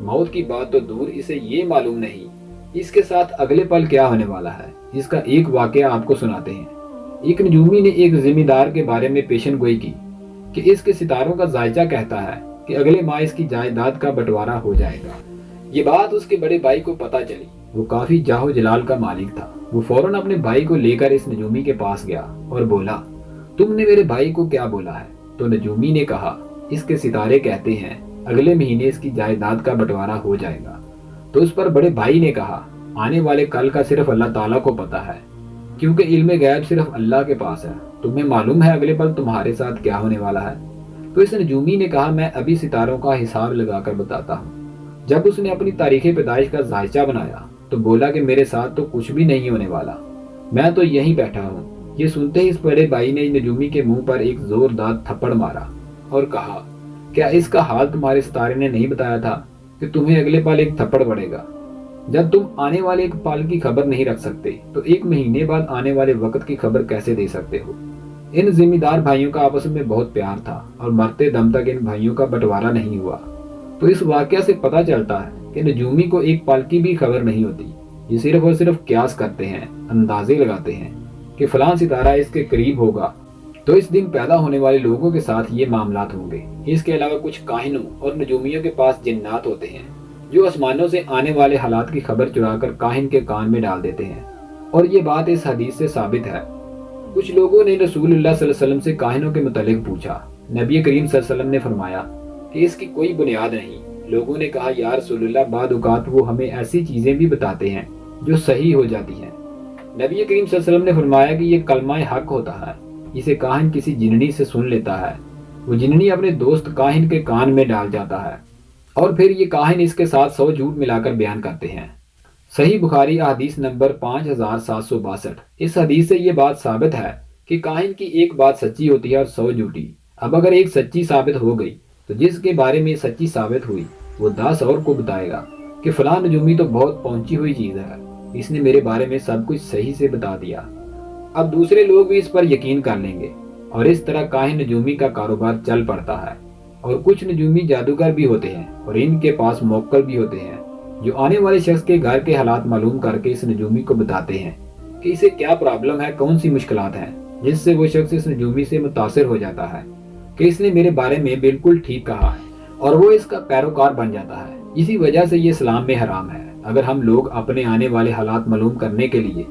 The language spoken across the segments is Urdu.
موت کی بات تو دور، اسے یہ معلوم نہیں اس کے ساتھ اگلے پل کیا ہونے والا ہے۔ اس کا ایک واقعہ آپ کو سناتے ہیں۔ ایک نجومی نے ایک ذمہ دار کے بارے میں پیشن گوئی کی کہ اس کے ستاروں کا ذائچہ کہتا ہے کہ اگلے ماہ اس کی جائیداد کا بٹوارا ہو جائے گا۔ یہ بات اس کے بڑے بھائی کو پتہ چلی۔ وہ کافی جاہو جلال کا مالک تھا۔ وہ فوراً اپنے بھائی کو لے کر اس نجومی کے پاس گیا اور بولا، تم نے میرے بھائی کو کیا بولا ہے؟ تو نجومی نے کہا، اس کے ستارے کہتے ہیں اگلے مہینے اس کی جائیداد کا بٹوارا ہو جائے گا۔ تو اس پر بڑے بھائی نے کہا، آنے والے کل کا صرف اللہ تعالیٰ کو پتہ ہے، کیونکہ علم غیب صرف اللہ کے پاس ہے۔ تمہیں معلوم ہے اگلے پل تمہارے ساتھ کیا ہونے والا ہے؟ تو اس نجومی نے کہا، میں ابھی ستاروں کا حساب لگا کر بتاتا ہوں۔ جب اس نے اپنی تاریخ پیدائش کا ذائچہ بنایا تو بولا کہ میرے ساتھ تو کچھ بھی نہیں ہونے والا، میں تو یہیں بیٹھا ہوں۔ یہ سنتے ہی اس بڑے بھائی نے نجومی کے منہ پر ایک زوردار تھپڑ مارا اور کہا، کیا اس کا حال تمہارے ستارے نے نہیں بتایا تھا کہ تمہیں اگلے پل ایک تھپڑ پڑے گا؟ جب تم آنے والے ایک پل کی خبر نہیں رکھ سکتے تو ایک مہینے بعد آنے والے وقت کی خبر کیسے دے سکتے ہو؟ ان ذمہ دار بھائیوں کا آپس میں بہت پیار تھا اور مرتے دم تک ان بھائیوں کا بٹوارا نہیں ہوا۔ تو اس واقعہ سے پتہ چلتا ہے کہ نجومی کو ایک پل کی بھی خبر نہیں ہوتی۔ یہ صرف اور صرف قیاس کرتے ہیں، اندازے لگاتے ہیں کہ فلاں ستارہ اس کے قریب ہوگا تو اس دن پیدا ہونے والے لوگوں کے ساتھ یہ معاملات ہوں گے۔ اس کے علاوہ کچھ کاہنوں اور نجومیوں کے پاس جنات ہوتے ہیں جو آسمانوں سے آنے والے حالات کی خبر چرا کر کاہن کے کان میں ڈال دیتے ہیں، اور یہ بات اس حدیث سے ثابت ہے۔ کچھ لوگوں نے رسول اللہ صلی اللہ علیہ وسلم سے کاہنوں کے متعلق پوچھا۔ نبی کریم صلی اللہ علیہ وسلم نے فرمایا کہ اس کی کوئی بنیاد نہیں۔ لوگوں نے کہا، یا رسول اللہ، بعض اوقات وہ ہمیں ایسی چیزیں بھی بتاتے ہیں جو صحیح ہو جاتی ہیں۔ نبی کریم صلی اللہ علیہ وسلم نے فرمایا کہ یہ کلمہ حق ہوتا ہے، اسے کاہن کسی جننی سے سن لیتا ہے، وہ جننی اپنے دوست کاہن کے کان میں ڈال جاتا ہے اور پھر یہ کاہن اس کے ساتھ 100 جھوٹ ملا کر بیان کرتے ہیں۔ صحیح بخاری حدیث نمبر 5762۔ اس حدیث سے یہ بات ثابت ہے کہ کاہن کی ایک بات سچی ہوتی ہے اور 100 جھوٹی۔ اب اگر ایک سچی ثابت ہو گئی تو جس کے بارے میں سچی ثابت ہوئی وہ 10 اور کو بتائے گا کہ فلاں نجومی تو بہت پہنچی ہوئی چیز ہے، اس نے میرے بارے میں سب کچھ صحیح سے بتا دیا۔ اب دوسرے لوگ بھی اس پر یقین کر لیں گے اور اس طرح کاہن نجومی کا کاروبار چل پڑتا ہے۔ اور کچھ نجومی جادوگر بھی ہوتے ہیں اور ان کے پاس موکل بھی ہوتے ہیں جو آنے والے شخص کے گھر کے حالات معلوم کر کے اس نجومی کو بتاتے ہیں کہ اسے کیا پرابلم ہے، کون سی مشکلات ہیں، جس سے وہ شخص اس نجومی سے متاثر ہو جاتا ہے کہ اس نے میرے بارے میں بالکل ٹھیک کہا ہے اور وہ اس کا پیروکار بن جاتا ہے۔ اسی وجہ سے یہ اسلام میں حرام ہے۔ اگر ہم لوگ اپنے آنے والے حالات معلوم کرنے کے لیے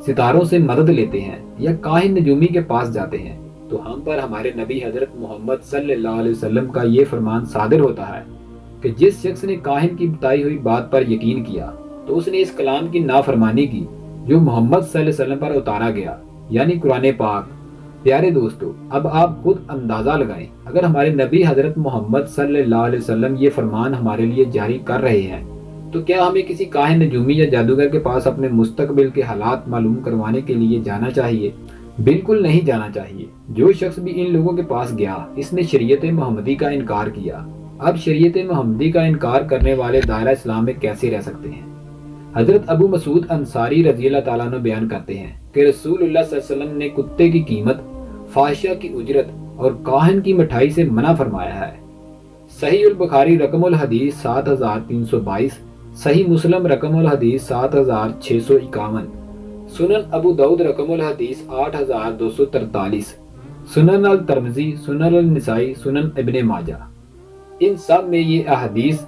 ستاروں سے مدد لیتے ہیں یا کاہن نجومی کے پاس جاتے ہیں تو ہم پر ہمارے نبی حضرت محمد صلی اللہ علیہ وسلم کا یہ فرمان صادر ہوتا ہے کہ جس شخص نے کاہن کی بتائی ہوئی بات پر یقین کیا تو اس نے اس کلام کی نافرمانی کی جو محمد صلی اللہ علیہ وسلم پر اتارا گیا، یعنی قرآن پاک۔ پیارے دوستو، اب آپ خود اندازہ لگائیں، اگر ہمارے نبی حضرت محمد صلی اللہ علیہ وسلم یہ فرمان ہمارے لیے جاری کر رہے ہیں تو کیا ہمیں کسی کاہن نجومی یا جادوگر کے پاس اپنے مستقبل کے حالات معلوم کروانے کے لیے جانا چاہیے؟ بالکل نہیں جانا چاہیے۔ جو شخص بھی ان لوگوں کے پاس گیا اس نے شریعت محمدی کا انکار کیا۔ اب شریعت محمدی کا انکار کرنے والے دائرہ اسلام میں کیسے رہ سکتے ہیں؟ حضرت ابو مسعود انصاری رضی اللہ تعالیٰ عنہ بیان کرتے ہیں کہ رسول اللہ صلی اللہ علیہ وسلم نے کتے کی قیمت، فاحشہ کی اجرت اور کاہن کی مٹھائی سے منع فرمایا ہے۔ صحیح البخاری رقم الحدیث 7322، صحیح مسلم رقم الحدیث 7651، سنن ابو داؤد رقم الحدیث 8243، سنن الترمذی، سنن النسائی، سنن ابن ماجہ، ان سب میں یہ احادیث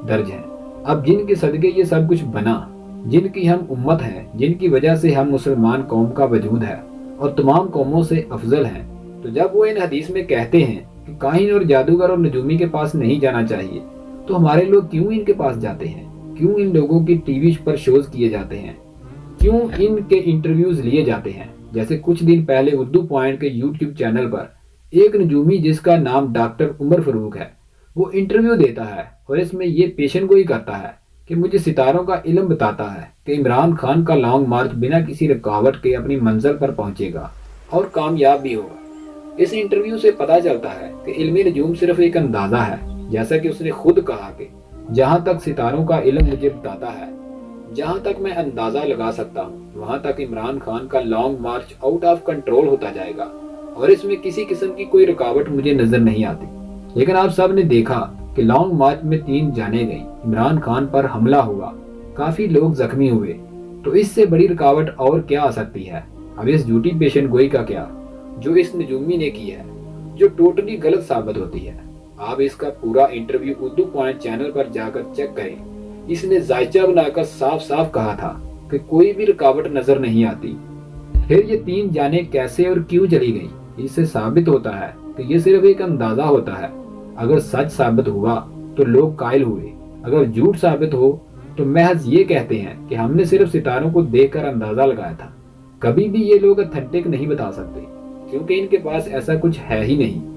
درج ہیں۔ اب جن کے صدقے یہ سب کچھ بنا، جن کی ہم امت ہیں، جن کی وجہ سے ہم مسلمان قوم کا وجود ہے اور تمام قوموں سے افضل ہیں، تو جب وہ ان حدیث میں کہتے ہیں کہ کاہن اور جادوگر اور نجومی کے پاس نہیں جانا چاہیے تو ہمارے لوگ کیوں ان کے پاس جاتے ہیں؟ کیوں ان لوگوں کی ٹی وی پر شوز کیے جاتے ہیں؟ کیوں ان کے انٹرویوز لیے جاتے ہیں؟ جیسے کچھ دن پہلے اردو پوائنٹ کے یوٹیوب چینل پر ایک نجومی جس کا نام ڈاکٹر عمر فاروق ہے، وہ انٹرویو دیتا ہے اور اس میں یہ پیشن گوئی کرتا ہے کہ مجھے ستاروں کا علم بتاتا ہے کہ عمران خان کا لانگ مارچ بنا کسی رکاوٹ کے اپنی منزل پر پہنچے گا اور کامیاب بھی ہوگا۔ اس انٹرویو سے پتہ چلتا ہے کہ علم نجوم صرف ایک اندازہ ہے، جیسا کہ اس نے خود کہا کہ جہاں تک ستاروں کا علم مجھے بتاتا ہے، جہاں تک میں اندازہ لگا سکتا ہوں، وہاں تک عمران خان کا long march out of control ہوتا جائے گا اور اس میں کسی قسم کی کوئی رکاوٹ مجھے نظر نہیں آتی۔ لیکن آپ سب نے دیکھا کہ لانگ مارچ میں 3 جانیں گئیں، عمران خان پر حملہ ہوا، کافی لوگ زخمی ہوئے، تو اس سے بڑی رکاوٹ اور کیا آ سکتی ہے؟ اب اس جھوٹی پیشن گوئی کا کیا جو اس نجومی نے کی ہے، جو ٹوٹلی غلط ثابت ہوتی ہے۔ آپ اس کا پورا انٹرویو اردو پوائنٹ چینل پر جا کر چیک کریں۔ اس نے ذائچہ بنا کر صاف صاف کہا تھا کہ کوئی بھی رکاوٹ نظر نہیں آتی۔ پھر یہ 3 جانیں کیسے اور کیوں چلی گئیں؟ اس سے ثابت ہوتا ہے کہ یہ صرف ایک اندازہ ہوتا ہے۔ اگر سچ ثابت ہوا تو لوگ قائل ہوئے، اگر جھوٹ ثابت ہو تو محض یہ کہتے ہیں کہ ہم نے صرف ستاروں کو دیکھ کر اندازہ لگایا تھا۔ کبھی بھی یہ لوگ اتھینٹک نہیں بتا سکتے کیونکہ ان کے پاس ایسا کچھ ہے ہی نہیں۔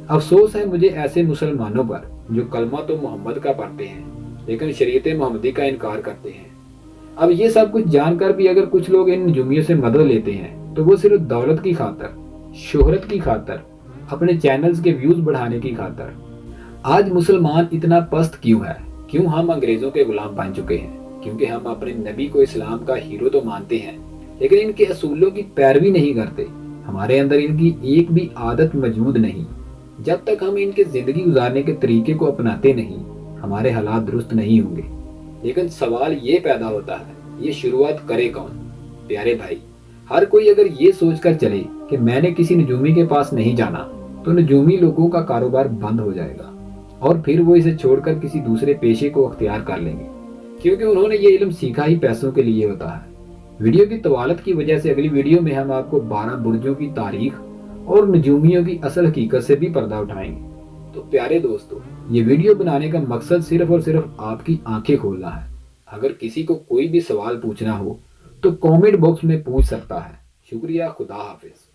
افسوس ہے مجھے ایسے مسلمانوں پر جو کلمہ تو محمد کا پڑھتے ہیں لیکن شریعت محمدی کا انکار کرتے ہیں۔ اب یہ سب کچھ جان کر بھی اگر کچھ لوگ ان نجومیوں سے مدد لیتے ہیں تو وہ صرف دولت کی خاطر، شہرت کی خاطر، اپنے چینلز کے ویوز بڑھانے کی خاطر۔ آج مسلمان اتنا پست کیوں ہے؟ کیوں ہم انگریزوں کے غلام بن چکے ہیں؟ کیونکہ ہم اپنے نبی کو اسلام کا ہیرو تو مانتے ہیں لیکن ان کے اصولوں کی پیروی نہیں کرتے۔ ہمارے اندر ان کی ایک بھی عادت موجود نہیں۔ جب تک ہم ان کے زندگی گزارنے کے طریقے کو اپناتے نہیں، ہمارے حالات درست نہیں ہوں گے۔ لیکن سوال یہ پیدا ہوتا ہے، یہ شروعات کرے کون؟ پیارے بھائی، ہر کوئی اگر یہ سوچ کر چلے کہ میں نے کسی نجومی کے پاس نہیں جانا تو نجومی لوگوں کا کاروبار بند ہو جائے گا اور پھر وہ اسے چھوڑ کر کسی دوسرے پیشے کو اختیار کر لیں گے کیونکہ انہوں نے یہ علم سیکھا ہی پیسوں کے لیے ہوتا ہے۔ ویڈیو کی طوالت کی وجہ سے اگلی ویڈیو میں ہم آپ کو 12 برجوں کی تاریخ اور نجومیوں کی اصل حقیقت سے بھی پردہ اٹھائیں گے۔ تو پیارے دوستو، یہ ویڈیو بنانے کا مقصد صرف اور صرف آپ کی آنکھیں کھولنا ہے۔ اگر کسی کو کوئی بھی سوال پوچھنا ہو تو کامنٹ باکس میں پوچھ سکتا ہے۔ شکریہ، خدا حافظ۔